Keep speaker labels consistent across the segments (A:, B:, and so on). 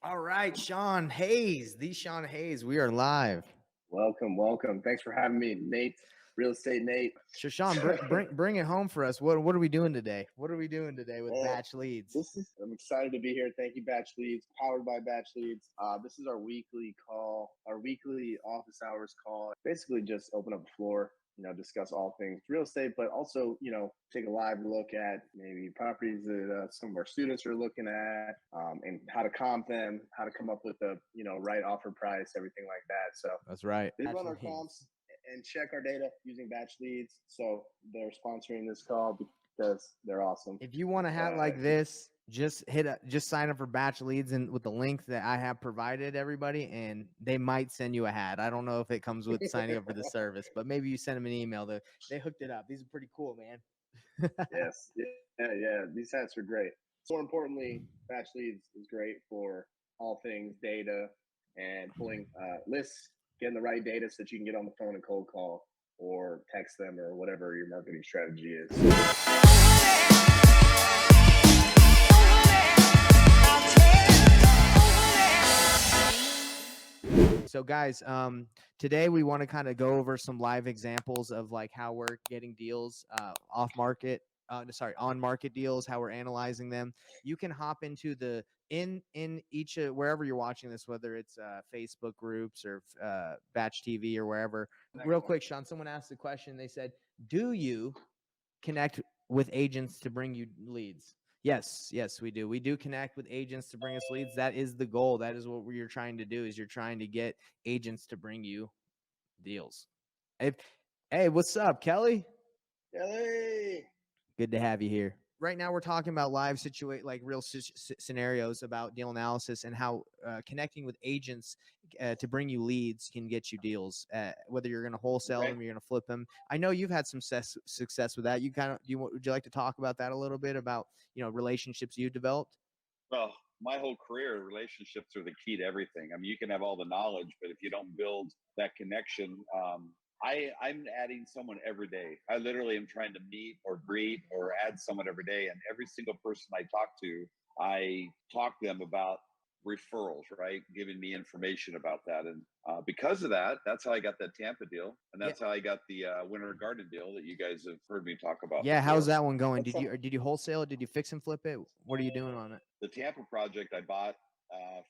A: All right, Sean Hayes, the Sean Hayes. We are live.
B: Welcome, welcome. Thanks for having me, Nate. Real estate Nate.
A: So, Sean, bring it home for us. What are we doing today? What are we doing today with Batch Leads?
B: I'm excited to be here. Thank you, Batch Leads, powered by Batch Leads. This is our weekly call, our weekly office hours call. Basically, just open up the floor, discuss all things real estate, but also, take a live look at maybe properties that some of our students are looking at, and how to comp them, how to come up with the, right offer price, everything like that. So
A: That's right.
B: they run our comps and check our data using Batch Leads. So they're sponsoring this call because they're awesome.
A: If you want a hat like this, just sign up for Batch Leads and with the link that I have provided everybody, and they might send you a hat. I don't know if it comes with signing up for the service, but maybe you send them an email. They hooked it up. These are pretty cool, man.
B: Yes. Yeah. These hats are great. More importantly, Batch Leads is great for all things data and pulling lists, getting the right data so that you can get on the phone and cold call or text them or whatever your marketing strategy is.
A: So guys, today we want to kind of go over some live examples of like how we're getting deals on market deals, how we're analyzing them. You can hop into the in each wherever you're watching this, whether it's Facebook groups or Batch TV or wherever. Real quick, Sean, someone asked the question. They said, "Do you connect with agents to bring you leads?" Yes, we do. We do connect with agents to bring us leads. That is the goal. That is what you're trying to do, is you're trying to get agents to bring you deals. Hey, what's up, Kelly?
B: Kelly.
A: Good to have you here. Right now, we're talking about live real scenarios about deal analysis and how connecting with agents to bring you leads can get you deals. Whether you're going to wholesale them, you're going to flip them. I know you've had some success with that. Would you like to talk about that a little bit, about relationships you developed?
C: Well, my whole career, relationships are the key to everything. I mean, you can have all the knowledge, but if you don't build that connection, I'm adding someone every day. I literally am trying to meet or greet or add someone every day. And every single person I talk to them about referrals, right? Giving me information about that. And because of that, that's how I got that Tampa deal. And that's how I got the Winter Garden deal that you guys have heard me talk about.
A: Yeah. Before. How's that one going? Did you wholesale it? Did you fix and flip it? What are you doing on it?
C: The Tampa project I bought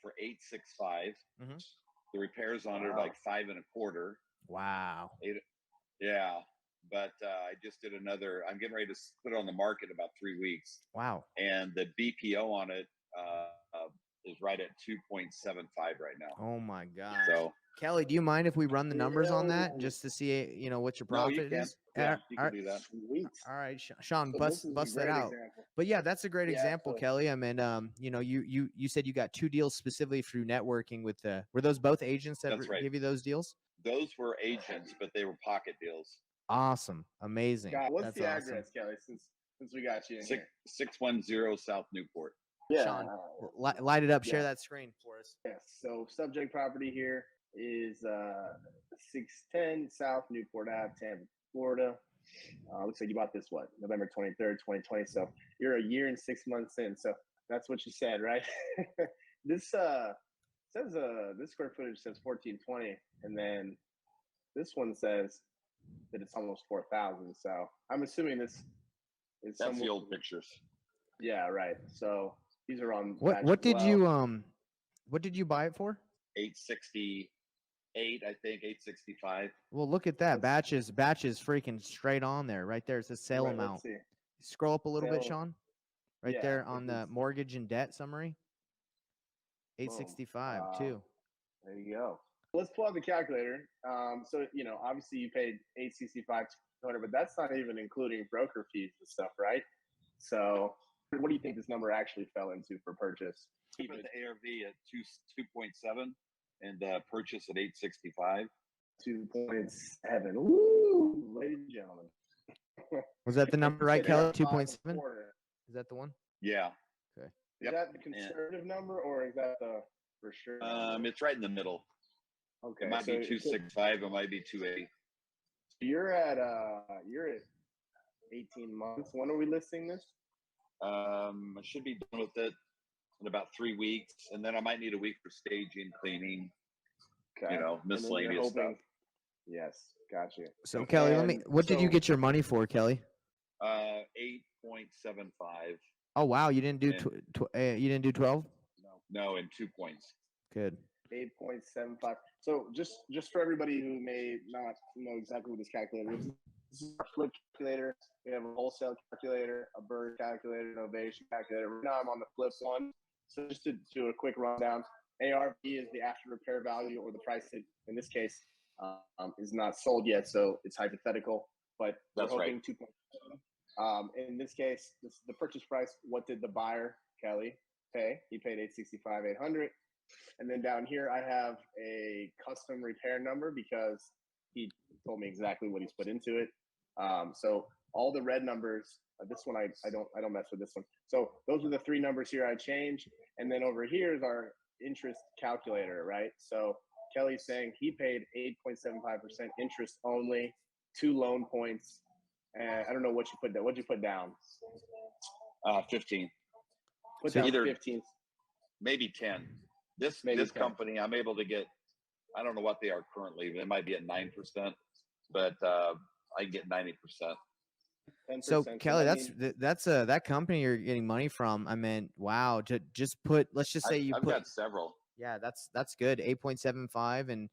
C: for $865. Mm-hmm. The repairs on it are like $525.
A: Wow.
C: Yeah. But I just did another. I'm getting ready to put it on the market in about 3 weeks.
A: Wow.
C: And the BPO on it is right at 2.75 right now.
A: Oh my God.
C: So
A: Kelly, do you mind if we run the numbers on that just to see, what your profit is?
C: Yeah, you can do that.
B: Sweet.
A: All right, Sean, bust that out. But yeah, that's a great example, Kelly. I mean, you said you got 2 deals specifically through networking with were those both agents that give you those deals?
C: Those were agents, but they were pocket deals.
A: Awesome. Amazing.
B: God, what's the address, Kelly, since we got you in here?
C: 610 South Newport.
A: Yeah. Sean, light it up. Share that screen for us.
B: Yes. So subject property here is 610 South Newport Ave, Tampa, Florida. Looks like you bought this, November 23rd, 2020. So you're a year and 6 months in. So that's what you said, right? This says this square footage says 1420, and then this one says that it's almost 4,000. So I'm assuming that's
C: the old pictures.
B: Yeah, right. So these are on.
A: What did you buy it for?
C: 868, I think 865.
A: Well, look at that. Batches freaking straight on there, right there. It's a sale amount. Scroll up a little bit, Sean. Right there on the mortgage and debt summary. 865 too.
B: There you go. Let's pull out the calculator. So obviously you paid 865, 200, but that's not even including broker fees and stuff, right? So what do you think this number actually fell into for purchase?
C: Keep the ARV at 2.7 and purchase at 865.
B: 2.7. Woo, ladies and gentlemen.
A: Was that the number right, Kelly? 2.7? Is that the one?
C: Yeah.
A: Okay.
B: Is that the conservative number, or is that the for sure number?
C: It's right in the middle.
B: Okay.
C: It might be 265. It might be 280.
B: You're at 18 months. When are we listing this?
C: I should be done with it in about 3 weeks, and then I might need a week for staging, cleaning,
B: Okay. And then you're
C: miscellaneous stuff.
B: hoping. Yes, got you.
A: So
C: Yep.
A: Kelly,
B: And
A: what did you
B: so
A: get your money for, Kelly?
C: 8.75.
A: Oh wow, you didn't do
C: And
A: you didn't do 12?
C: no, and 2 points.
A: Good.
B: 8.75. So just for everybody who may not know exactly what this calculator is, this is a flip calculator. We have a wholesale calculator, a bird calculator, an ovation calculator. Right now I'm on the flip one. So just to do a quick rundown, ARV is the after repair value, or the price that, in this case, is not sold yet. So it's hypothetical, but
C: That's
B: we're hoping
C: right.
B: 2.7. In this case, this is the purchase price. What did the buyer, Kelly, pay? He paid 865, 800. And then down here, I have a custom repair number because he told me exactly what he's put into it. So all the red numbers, this one I don't mess with this one. So those are the three numbers here I change. And then over here is our interest calculator, right? So Kelly's saying he paid 8.75% interest only, 2 loan points. And I don't know what you put down. What'd you put down?
C: 15.
B: Put
A: So
B: down
C: either
B: 15.
C: maybe 10. This
B: Maybe
C: this
B: 10.
C: company, I'm able to get. I don't know what they are currently. They might be at 9%, but I can get 90%.
B: 10%.
A: So Kelly,
B: that
A: that's
B: means
A: that's that company you're getting money from. I mean, wow, just put, let's just say you
C: I've
A: put,
C: got several.
A: yeah, that's good. 8.75 and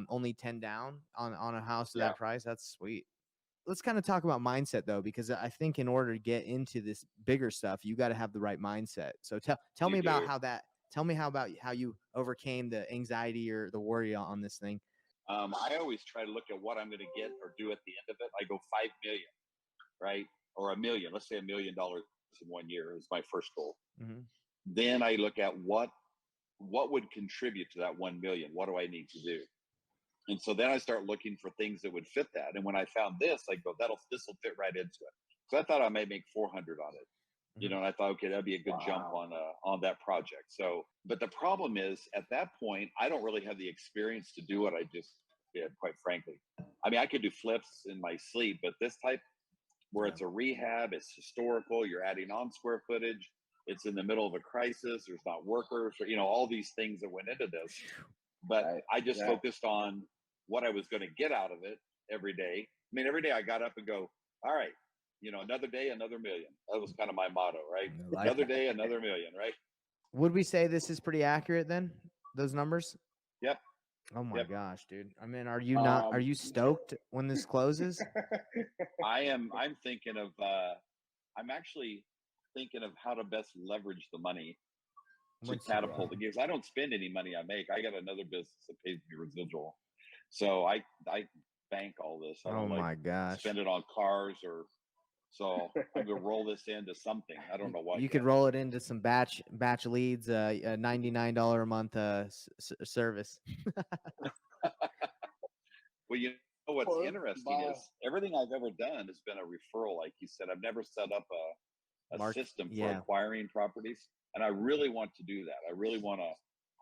A: only 10 down on a house of
C: Yeah,
A: that price. That's sweet. Let's kind of talk about mindset though, because I think in order to get into this bigger stuff, you got to have the right mindset. So tell me
C: you
A: about
C: do.
A: how you overcame the anxiety or the worry on this thing.
C: I always try to look at what I'm going to get or do at the end of it. I go 5 million, right, or a million. Let's say $1 million in 1 year is my first goal.
A: Mm-hmm.
C: Then I look at what would contribute to that 1 million. What do I need to do? And so then I start looking for things that would fit that. And when I found this, I go, this will fit right into it. So I thought I might make 400 on it.
A: Mm-hmm.
C: And I thought, okay, that'd be a good jump on that project. So, but the problem is at that point, I don't really have the experience to do what I just did, quite frankly. I mean, I could do flips in my sleep, but this type where it's a rehab, it's historical, you're adding on square footage, it's in the middle of a crisis, there's not workers, or, all these things that went into this. But I just focused on what I was going to get out of it every day. I mean, every day I got up and go, all right, another day, another million. That was kind of my motto, right? Another day, another million, right?
A: Would we say this is pretty accurate then? Those numbers?
C: Yep.
A: Oh my
C: Yep.
A: gosh, dude. I mean, are you stoked when this closes?
C: I'm thinking of, I'm actually thinking of how to best leverage the money to catapult it, because I don't spend any money I make. I got another business that pays me residual. So I bank all this. I don't
A: my gosh.
C: spend it on cars so I'm gonna roll this into something. I don't know what.
A: You could roll it into some batch leads, a $99 a month service.
C: Well, what's interesting is everything I've ever done has been a referral, like you said. I've never set up a system for acquiring properties, and I really want to do that. I really want to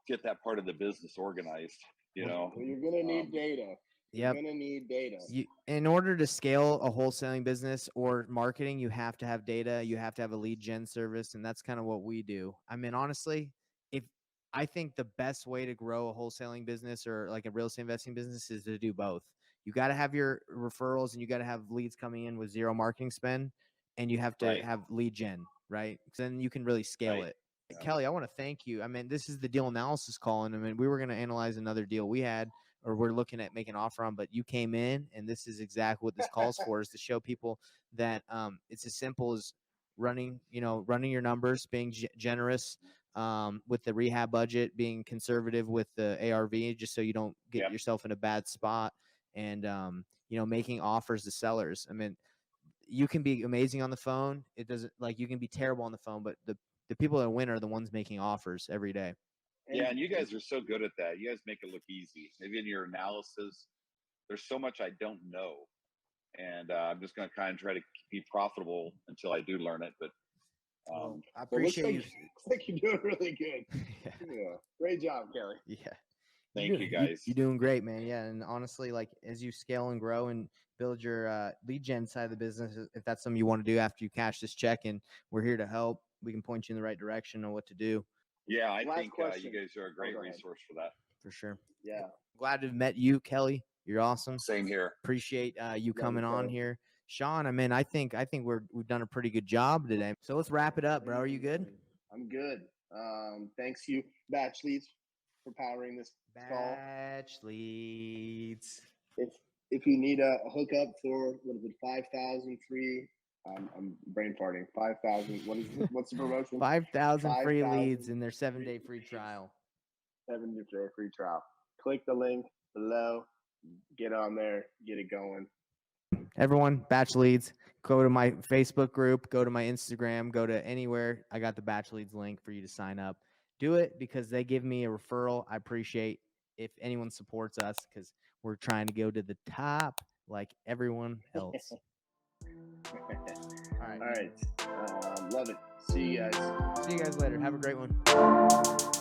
C: get that part of the business organized.
B: Well, you're gonna need data. You're gonna need data.
A: In order to scale a wholesaling business or marketing, you have to have data. You have to have a lead gen service, and that's kind of what we do. I mean, honestly, I think the best way to grow a wholesaling business or like a real estate investing business is to do both. You got to have your referrals and you got to have leads coming in with zero marketing spend, and you have to have lead gen, right? Then you can really scale it. Kelly, I want to thank you. I mean, this is the deal analysis call, and I mean, we were going to analyze another deal we had, or we're looking at making an offer on, but you came in, and this is exactly what this calls for: is to show people that it's as simple as running your numbers, being generous with the rehab budget, being conservative with the ARV, just so you don't get yourself in a bad spot, and making offers to sellers. I mean, you can be amazing on the phone. It doesn't, like, you can be terrible on the phone, but the people that win are the ones making offers every day.
C: Yeah, and you guys are so good at that. You guys make it look easy. Maybe in your analysis, there's so much I don't know, and I'm just going to kind of try to be profitable until I do learn it. But
A: I appreciate you.
B: Looks like you're doing really good. Yeah, great job, Kelly.
A: Yeah.
C: Thank you, guys.
A: You're doing great, man. Yeah, and honestly, like, as you scale and grow and build your lead gen side of the business, if that's something you want to do after you cash this check, and we're here to help, we can point you in the right direction on what to do.
C: Yeah, I
B: Last
C: think
B: question.
C: you guys are a great
B: go ahead.
C: resource for that.
A: For sure.
B: Yeah.
A: Glad to have met you, Kelly. You're awesome.
C: Same here.
A: Appreciate you
B: Love you,
A: coming on
B: Kelly.
A: here. Sean, I mean, I think we've done a pretty good job today. So let's wrap it up, bro. Are you good?
B: I'm good. Thanks you, Batch Leads, for powering this call.
A: Batch leads.
B: If you need a hookup for what is it, 5,000 free? I'm brain farting. 5,000. What's the promotion?
A: 5,000 free
B: 5,000
A: leads in their 7-day free trial.
B: 7-day free trial. Click the link below. Get on there. Get it going.
A: Everyone, Batch Leads, go to my Facebook group, go to my Instagram, go to anywhere. I got the Batch Leads link for you to sign up. Do it because they give me a referral. I appreciate if anyone supports us because we're trying to go to the top like everyone else.
B: All right. Love it. See you guys.
A: See you guys later. Have a great one.